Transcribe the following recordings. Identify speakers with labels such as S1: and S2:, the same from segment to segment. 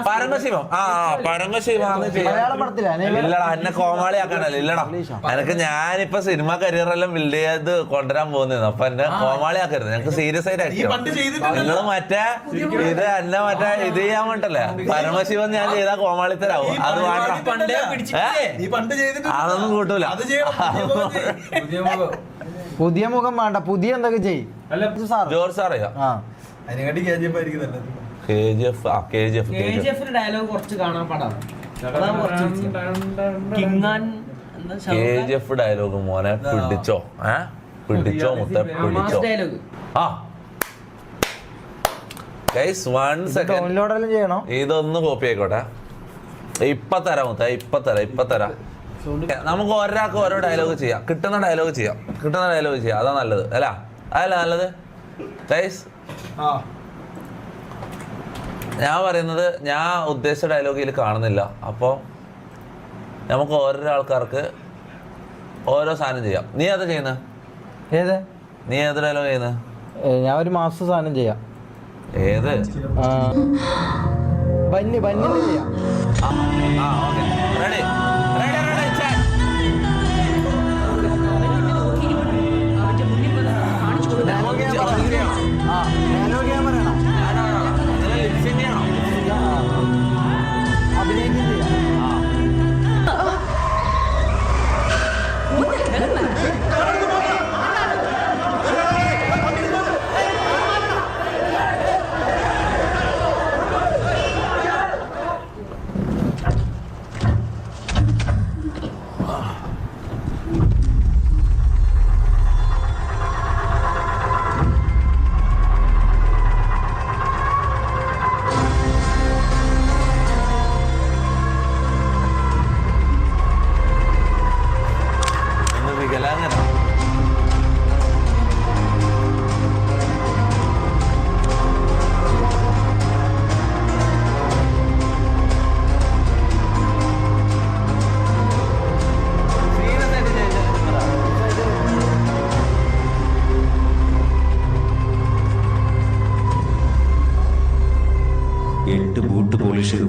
S1: പരമശിവം. പരമശിവാന്ന് ഇല്ലടാ, എന്നെ കോമാളിയാക്കാനല്ല. ഇല്ലടാ, എനിക്ക് ഞാനിപ്പോ സിനിമ കരിയറെല്ലാം ബിൽഡ് ചെയ്ത് കൊണ്ടുവരാൻ പോകുന്നത്. അപ്പൊ എന്നെ കോമാളിയാക്കരുത്. ഞങ്ങക്ക് സീരിയസ് ആയിട്ട് നിങ്ങള് മറ്റേ ഇത് എന്നെ മറ്റേ ഇത് ചെയ്യാൻ വേണ്ടല്ലേ. പരമശിവൻ ഞാൻ ചെയ്താൽ കോമാളിത്തരാവും. അത് വേണ്ട, അതൊന്നും കൂട്ടൂല.
S2: പുതിയ മുഖം വേണ്ട, പുതിയ എന്തൊക്കെ ചെയ്യും.
S1: ജോർജ് സാറേയോ?
S3: ഡയലോഗ് കുറച്ച് കാണാൻ പാടാണ്.
S1: KGF ഡയലോഗ് മോനെ പിടിച്ചോ, പിടിച്ചോ മുത്ത പിടിച്ചോ. ഇതൊന്ന് കോപ്പി ആയിക്കോട്ടെ. ഇപ്പൊ തരാം മുത്ത, ഇപ്പൊ തരാം. നമുക്ക് ഒരാൾക്ക് ഓരോ ഡയലോഗ് ചെയ്യാം. കിട്ടുന്ന ഡയലോഗ് ചെയ്യാം. അതാ നല്ലത്. അതല്ല നല്ലത് ഗൈസ്. ഞാൻ പറയുന്നത്, ഞാൻ ഉദ്ദേശിച്ച ഡയലോഗ് ഇതിൽ കാണുന്നില്ല. അപ്പോൾ നമുക്ക് ഓരോ ആൾക്കാർക്ക് ഓരോ സാധനം ചെയ്യാം. നീ അത് ചെയ്യുന്നത്? നീ ഏത് ഡയലോഗ് ചെയ്യുന്നത്?
S2: ഞാൻ ഒരു മാസം സാധനം ചെയ്യാം.
S1: ഏത്?
S2: ബന്നി ചെയ്യാം.
S1: റെഡി.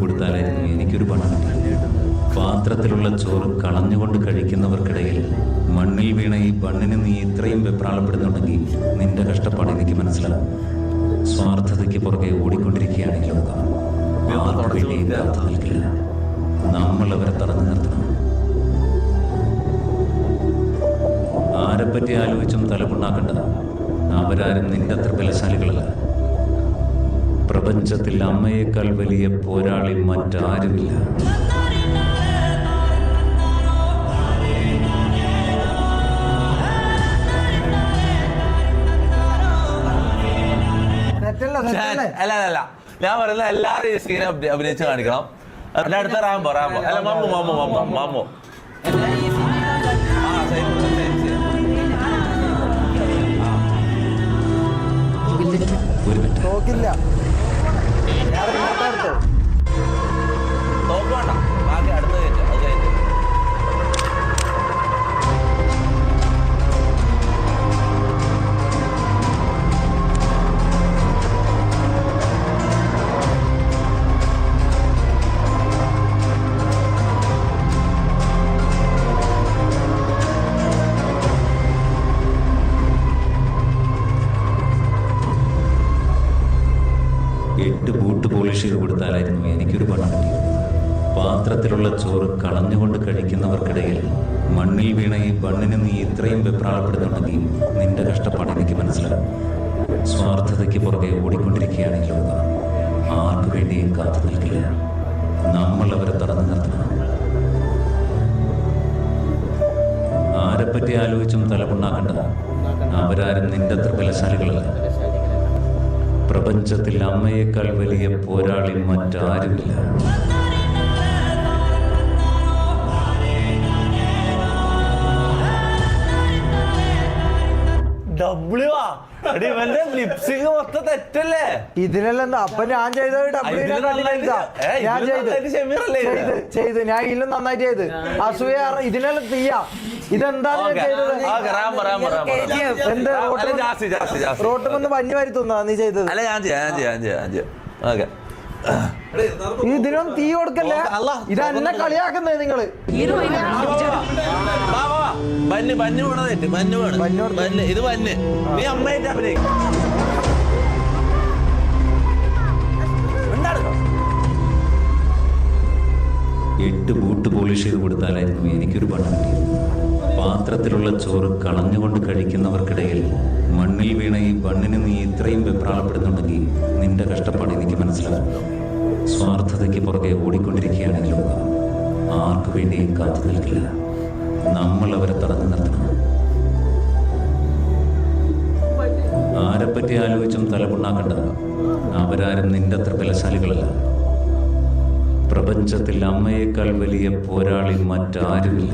S4: കൊടുത്താലായിരുന്നു എനിക്കൊരു പണം കിട്ടിയത്. പാത്രത്തിലുള്ള ചോറ് കളഞ്ഞുകൊണ്ട് കഴിക്കുന്നവർക്കിടയിൽ മണ്ണിൽ വീണ ഈ ബണ്ണിന് നീ ഇത്രയും വെപ്രാളപ്പെടുന്നുണ്ടെങ്കിൽ നിന്റെ കഷ്ടപ്പാട് എനിക്ക് മനസ്സിലാവും. സ്വാർത്ഥതയ്ക്ക് പുറകെ ഓടിക്കൊണ്ടിരിക്കുകയാണ് ഈ ലോകം. ആർക്കും കാത്തു നിൽക്കില്ല. നമ്മൾ അവരെ തടഞ്ഞു നിർത്തണം. ആരെപ്പറ്റി ആലോചിച്ചും തലമുണ്ടാക്കേണ്ടത്. അവരാരും നിന്റെ അത്ര ബലശാലികളല്ല. പ്രപഞ്ചത്തിൽ അമ്മയേക്കാൾ വലിയ പോരാളി മറ്റാരുമില്ല.
S1: അല്ല, ഞാൻ പറയുന്നത് എല്ലാവരും ഈ സീനെ അഭിനയിച്ച് കാണിക്കണം. എന്റെ അടുത്ത റാംബോ അല്ല മാമു
S2: നോക്കില്ല.
S1: നോക്കണ്ട, ബാക്കി അടുത്ത് കയറ്റും. അത് കയറ്റും.
S4: പോളിഷ് ചെയ്ത് കൊടുത്താലായിരുന്നു എനിക്കൊരു പണം കിട്ടിയത്. പാത്രത്തിലുള്ള ചോറ് കളഞ്ഞുകൊണ്ട് കഴിക്കുന്നവർക്കിടയിൽ മണ്ണിൽ വീണ ഈ ബണ്ണിന് നീ ഇത്രയും വെപ്രാളപ്പെടുന്നുണ്ടെങ്കിൽ നിന്റെ കഷ്ടപ്പാട് എനിക്ക് മനസ്സിലാവും. സ്വാർത്ഥതയ്ക്ക് പുറകെ ഓടിക്കൊണ്ടിരിക്കുകയാണ് ഈ ലോകം. ആർക്കു വേണ്ടിയും കാത്തു നിൽക്കില്ല. നമ്മൾ അവരെ തടഞ്ഞു നിർത്തണം. ആരെപ്പറ്റി ആലോചിച്ചും തലമുണ്ടാക്കേണ്ടത്. അവരാരും നിന്റെ അത്ര ബലശാലികളല്ല. പ്രപഞ്ചത്തിൽ അമ്മയേക്കാൾ വലിയ പോരാളി മറ്റാരുമില്ല.
S2: ഇതിലെന്താ അപ്പൊ ഞാൻ ചെയ്തത് ചെയ്ത് ഞാൻ ഇല്ലും നന്നായിട്ട് ചെയ്ത് അസൂയ ഇതിനെല്ലാം ചെയ്യാം. ഇതെന്താണ് റോട്ടിൽ വന്ന് പഞ്ഞു വരുത്തുന്ന നീ ചെയ്തത്?
S1: അല്ല, ഞാൻ ചെയ്യാം. ഓക്കെ,
S2: ഇതിനൊന്നും തീ കൊടുക്കല്ലേ. ഇത് എന്നെ കളിയാക്കുന്നത് നിങ്ങള്.
S1: ബന്ന് വീണതായിട്ട് ബന്ന് വീണ് ബന്ന് ഇത് ബന്ന് നീ അമ്മയായിട്ട് അഭിനയിക്കും.
S4: എട്ട് ബൂട്ട് പോളിഷ് ചെയ്ത് കൊടുത്താലായിരുന്നു എനിക്കൊരു പണം കിട്ടിയത്. പാത്രത്തിലുള്ള ചോറ് കളഞ്ഞുകൊണ്ട് കഴിക്കുന്നവർക്കിടയിൽ മണ്ണിൽ വീണ ഈ ബണ്ണിന് നീ ഇത്രയും വെപ്രാളപ്പെടുന്നുണ്ടെങ്കിൽ നിന്റെ കഷ്ടപ്പാട് എനിക്ക് മനസ്സിലാകും. സ്വാർത്ഥതയ്ക്ക് പുറകെ ഓടിക്കൊണ്ടിരിക്കുകയാണ് ഈ ലോകം. ആർക്കു വേണ്ടിയും കാത്തു നിൽക്കില്ല. നമ്മൾ അവരെ തടഞ്ഞു നിർത്തണം. ആരെപ്പറ്റി ആലോചിച്ചും തലപുണ്ണാക്കണ്ട. അവരാരും നിന്റെ അത്ര ബലശാലികളല്ല. പ്രപഞ്ചത്തിൽ അമ്മയേക്കാൾ വലിയ പോരാളി മറ്റാരുമില്ല.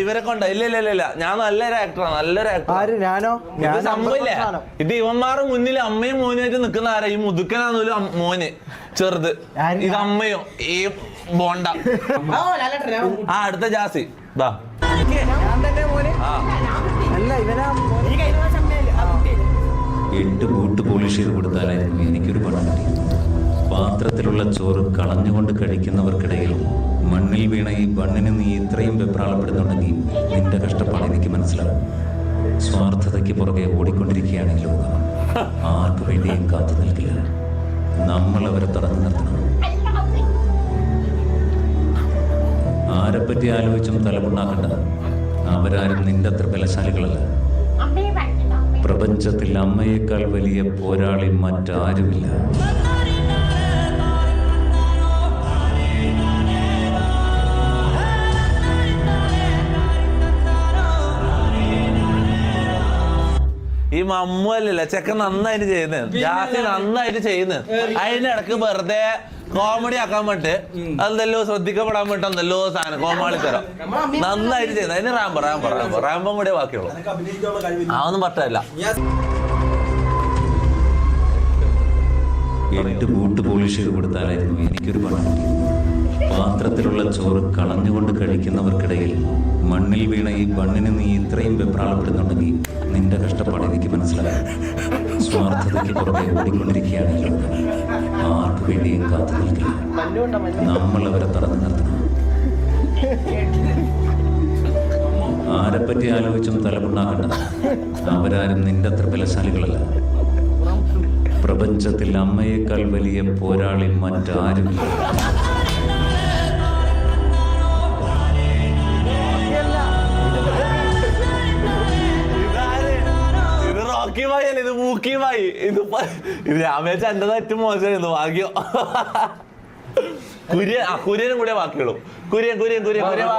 S1: ഇവരെ കൊണ്ട ഇല്ല ഞാൻ നല്ലൊരു ആക്ടറാണ്, നല്ലൊരു ആക്ടർ.
S2: ഞാനോ?
S1: സംഭവില്ലേ ഇത് ഇവന്മാരുടെ മുന്നിൽ അമ്മയും മോനുമായിട്ട് നിൽക്കുന്ന ആരാ? ഈ മുതുക്കനാന്നൊരു മോന് ചെറുത്, ഇത് അമ്മയോ ഈ ബോണ്ട. ആ അടുത്ത ജാസി ബാ.
S4: എട്ട് ബൂട്ട് പോളിഷ് ചെയ്ത് കൊടുത്താലായിരുന്നു എനിക്കൊരു പണം കിട്ടിയത്. പാത്രത്തിലുള്ള ചോറ് കളഞ്ഞുകൊണ്ട് കഴിക്കുന്നവർക്കിടയിൽ മണ്ണിൽ വീണ ഈ ബണ്ണിന് നീ ഇത്രയും വെപ്രാളപ്പെടുന്നുണ്ടെങ്കിൽ നിന്റെ കഷ്ടപ്പാട് എനിക്ക് മനസ്സിലാകും. സ്വാർത്ഥതയ്ക്ക് പുറകെ ഓടിക്കൊണ്ടിരിക്കുകയാണ് ഈ ലോകം. ആർക്കു വേണ്ടിയും കാത്തു നിൽക്കില്ല. നമ്മൾ അവരെ തടഞ്ഞു നിർത്തണം. ആരെപ്പറ്റി ആലോചിച്ചും തലമുണ്ടാക്കണ്ട. അവരാരും നിന്റെ അത്ര ബലശാലികളല്ല. പ്രപഞ്ചത്തിൽ അമ്മയേക്കാൾ വലിയ പോരാളി മറ്റാരുമില്ല.
S1: ഈ മമ്മു അല്ലല്ല ചെക്കൻ നന്നായിട്ട് ചെയ്യുന്നത്, ജാസി നന്നായിട്ട് ചെയ്യുന്നത്. അതിന്റെ ഇടക്ക് വെറുതെ കോമഡി ആക്കാൻ വേണ്ടിട്ട് അതെന്തല്ലോ ശ്രദ്ധിക്കപ്പെടാൻ വേണ്ടി എന്തല്ലോ സാധനം കോമാളി തരാം നന്നായിട്ട് ചെയ്യുന്നത്. അതിന് റാമ്പം കൂടെ ബാക്കിയുള്ളൂ. അതൊന്നും പറ്റില്ല.
S4: എട്ട് ബൂട്ട് പോളിഷ് ചെയ്ത് കൊടുത്താലായിരുന്നു എനിക്കൊരു പണം കിട്ടിയത്. പാത്രത്തിലുള്ള ചോറ് കളഞ്ഞുകൊണ്ട് കഴിക്കുന്നവർക്കിടയിൽ മണ്ണിൽ വീണ ഈ ബണ്ണിന് നീ ഇത്രയും വെപ്രാളപ്പെടുന്നുണ്ടെങ്കിൽ നിന്റെ കഷ്ടപ്പാട് എനിക്ക് മനസ്സിലാകും. സ്വാർത്ഥതയ്ക്ക് പുറകെ ഓടിക്കൊണ്ടിരിക്കുകയാണ് ഈ ലോകം. ആർക്കു വേണ്ടിയും കാത്തു നിൽക്കില്ല. നമ്മൾ അവരെ തടഞ്ഞു നിർത്തണം. ആരെപ്പറ്റി ആലോചിച്ചും തലമുണ്ടാക്കണ്ട. അവരാരും നിന്റെ അത്ര ബലശാലികളല്ല. പ്രപഞ്ചത്തിൽ അമ്മയേക്കാൾ വലിയ പോരാളി മറ്റാരുമില്ല.
S1: ഇത് മൂക്കിയുമായി ഇത് ഞാൻ വെച്ച എന്റെ ഏറ്റവും മോശമായിരുന്നു. ഭാഗ്യം കുര്യനും കൂടെ ബാക്കിയുള്ളൂ. കുര്യൻ വാ.